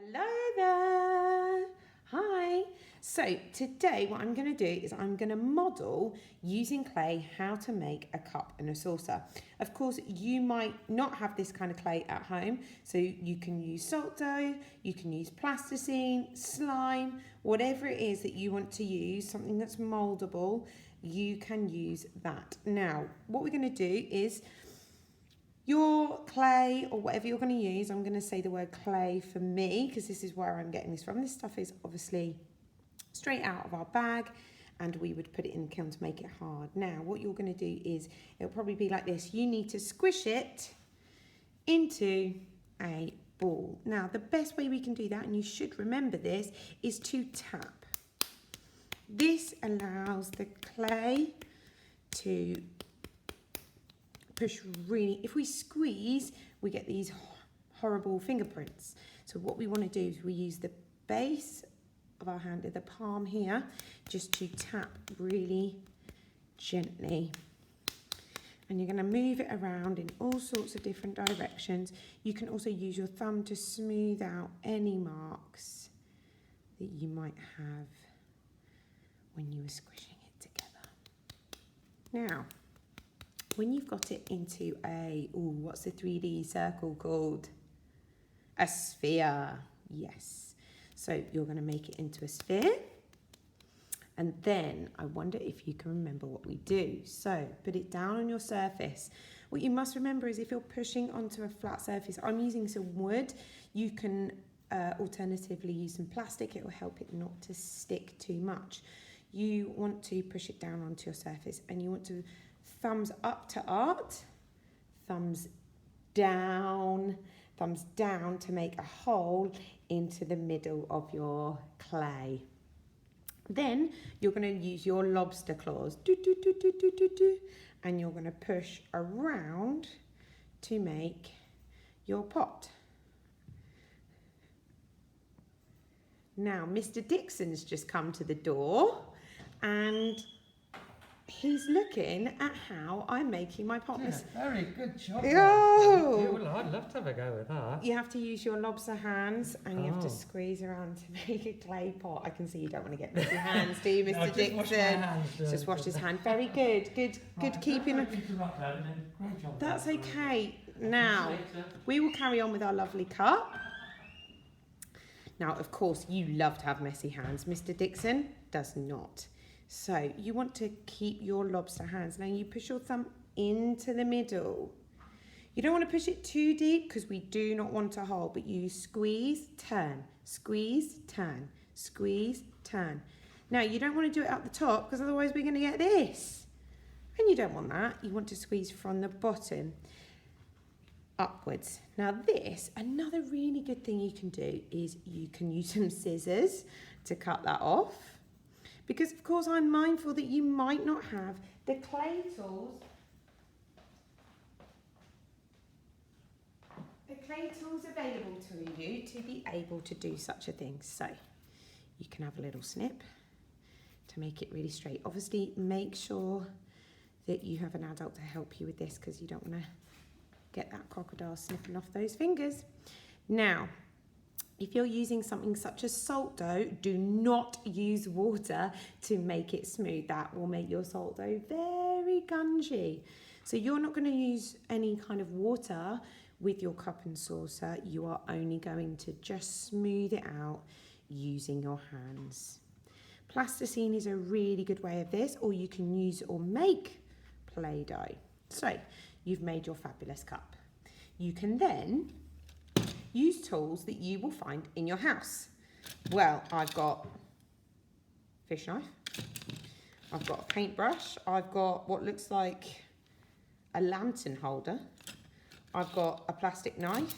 Hello there. Hi. So today what I'm going to do is I'm going to model using clay how to make a cup and a saucer. Of course, you might not have this kind of clay at home, so you can use salt dough, you can use plasticine, slime, whatever it is that you want to use, something that's moldable, you can use that. Now, what we're going to do is your clay or whatever you're going to use, I'm going to say the word clay for me because this is where I'm getting this from. This stuff is obviously straight out of our bag and we would put it in the kiln to make it hard. Now what you're going to do is it'll probably be like this. You need to squish it into a ball. Now the best way we can do that, and you should remember this, is to tap. This allows the clay to push really. If we squeeze, we get these horrible fingerprints. So what we want to do is we use the base of our hand, the palm here, just to tap really gently. And you're going to move it around in all sorts of different directions. You can also use your thumb to smooth out any marks that you might have when you were squishing it together. Now, when you've got it into what's the 3D circle called? A sphere, yes. So you're going to make it into a sphere. And then I wonder if you can remember what we do. So put it down on your surface. What you must remember is if you're pushing onto a flat surface, I'm using some wood. You can alternatively use some plastic. It will help it not to stick too much. You want to push it down onto your surface and you want to thumbs up to art, thumbs down to make a hole into the middle of your clay. Then you're going to use your lobster claws, and you're going to push around to make your pot. Now, Mr. Dixon's just come to the door and he's looking at how I'm making my pot. Yeah, very good job. Oh! Well, I'd love to have a go with that. You have to use your lobster hands and you have to squeeze around to make a clay pot. I can see you don't want to get messy hands, do you, Mr. No, Dixon? wash my hands, just wash his hand. Very good. Good Right, keeping. Great job. That's okay. Now, we will carry on with our lovely cup. Now, of course, you love to have messy hands. Mr. Dixon does not. So you want to keep your lobster hands. Now you push your thumb into the middle. You don't want to push it too deep because we do not want a hole, but you squeeze, turn, squeeze, turn, squeeze, turn. Now you don't want to do it at the top because otherwise we're going to get this. And you don't want that. You want to squeeze from the bottom upwards. Now this, another really good thing you can do is you can use some scissors to cut that off. Because of course I'm mindful that you might not have the clay tools available to you to be able to do such a thing. So you can have a little snip to make it really straight. Obviously make sure that you have an adult to help you with this because you don't want to get that crocodile snipping off those fingers. Now, if you're using something such as salt dough, do not use water to make it smooth. That will make your salt dough very gungy. So you're not going to use any kind of water with your cup and saucer. You are only going to just smooth it out using your hands. Plasticine is a really good way of this, or you can use or make Play-Doh. So you've made your fabulous cup. You can then use tools that you will find in your house. Well, I've got a fish knife, I've got a paintbrush, I've got what looks like a lantern holder, I've got a plastic knife,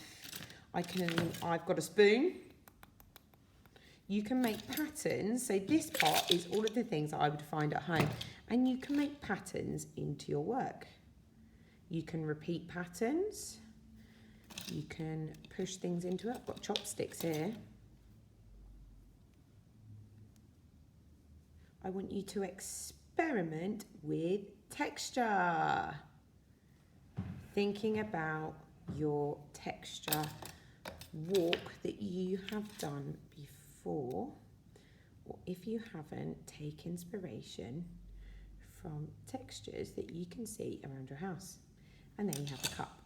I've got a spoon. You can make patterns, so this part is all of the things that I would find at home, and you can make patterns into your work. You can repeat patterns. You can push things into it. I've got chopsticks here. I want you to experiment with texture. Thinking about your texture walk that you have done before, or if you haven't, take inspiration from textures that you can see around your house. And then you have the cup.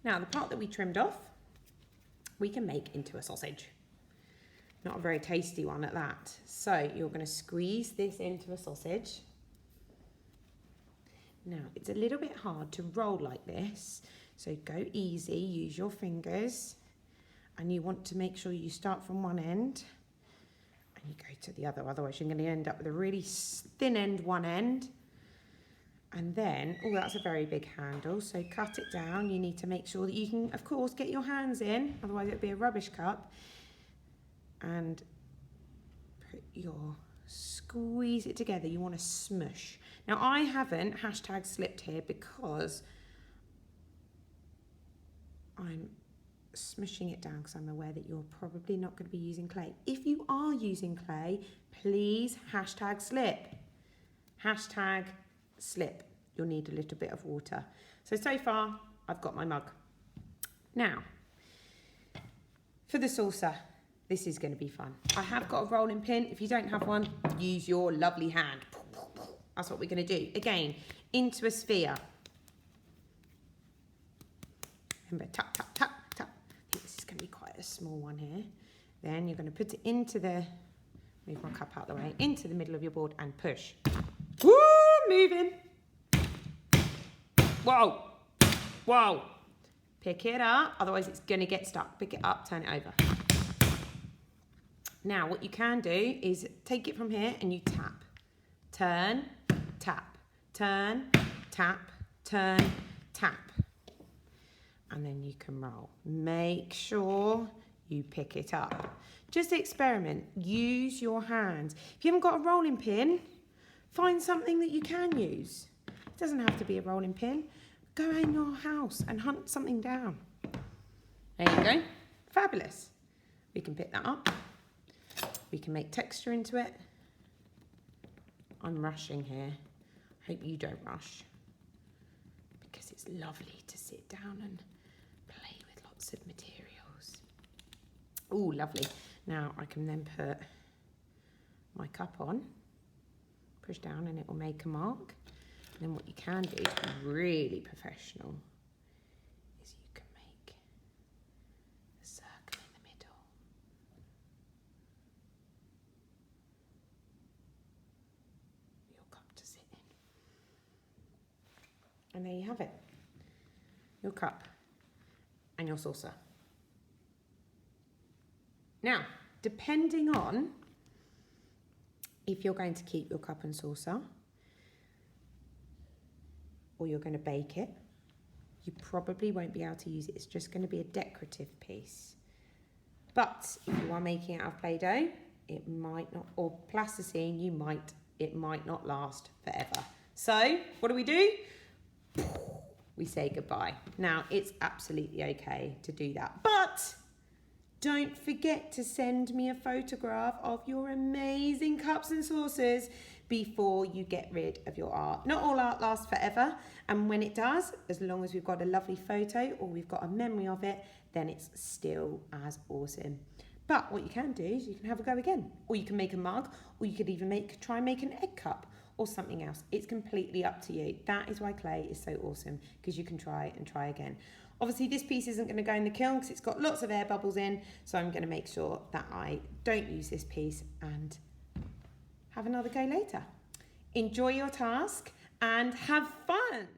Now, the part that we trimmed off, we can make into a sausage. Not a very tasty one at that. So you're going to squeeze this into a sausage. Now, it's a little bit hard to roll like this, so go easy, use your fingers, and you want to make sure you start from one end and you go to the other, otherwise you're going to end up with a really thin end one end. And then, oh, that's a very big handle, so cut it down. You need to make sure that you can, of course, get your hands in, otherwise it'll be a rubbish cup. And put your, squeeze it together. You want to smush. Now, I haven't hashtag slipped here because I'm smushing it down because I'm aware that you're probably not going to be using clay. If you are using clay, please hashtag slip. Hashtag slip. You'll need a little bit of water. So far, I've got my mug. Now, for the saucer, this is going to be fun. I have got a rolling pin. If you don't have one, use your lovely hand. That's what we're going to do. Again, into a sphere. Remember, tap, tap, tap, tap. I think this is going to be quite a small one here. Then you're going to put it into the, move my cup out of the way, into the middle of your board and push. Woo, moving. Whoa, whoa. Pick it up, otherwise it's going to get stuck. Pick it up, turn it over. Now, what you can do is take it from here and you tap. Turn, tap, turn, tap, turn, tap. And then you can roll. Make sure you pick it up. Just experiment. Use your hands. If you haven't got a rolling pin, find something that you can use. It doesn't have to be a rolling pin. Go in your house and hunt something down. There you go. Fabulous. We can pick that up. We can make texture into it. I'm rushing here. Hope you don't rush, because it's lovely to sit down and play with lots of materials. Oh, lovely. Now I can then put my cup on, push down, and it will make a mark. And then what you can do is really professional, is you can make a circle in the middle. Your cup to sit in. And there you have it. Your cup and your saucer. Now, depending on if you're going to keep your cup and saucer or you're going to bake it, you probably won't be able to use it. It's just going to be a decorative piece. But if you are making it out of Play-Doh, it might not, or plasticine, it might not last forever. So what do? We say goodbye. Now, it's absolutely okay to do that, but don't forget to send me a photograph of your amazing cups and saucers before you get rid of your art. Not all art lasts forever, and when it does, as long as we've got a lovely photo or we've got a memory of it, then it's still as awesome. But what you can do is you can have a go again, or you can make a mug, or you could even try and make an egg cup or something else. It's completely up to you. That is why clay is so awesome, because you can try and try again. Obviously, this piece isn't going to go in the kiln because it's got lots of air bubbles in, so I'm going to make sure that I don't use this piece and have another go later. Enjoy your task and have fun.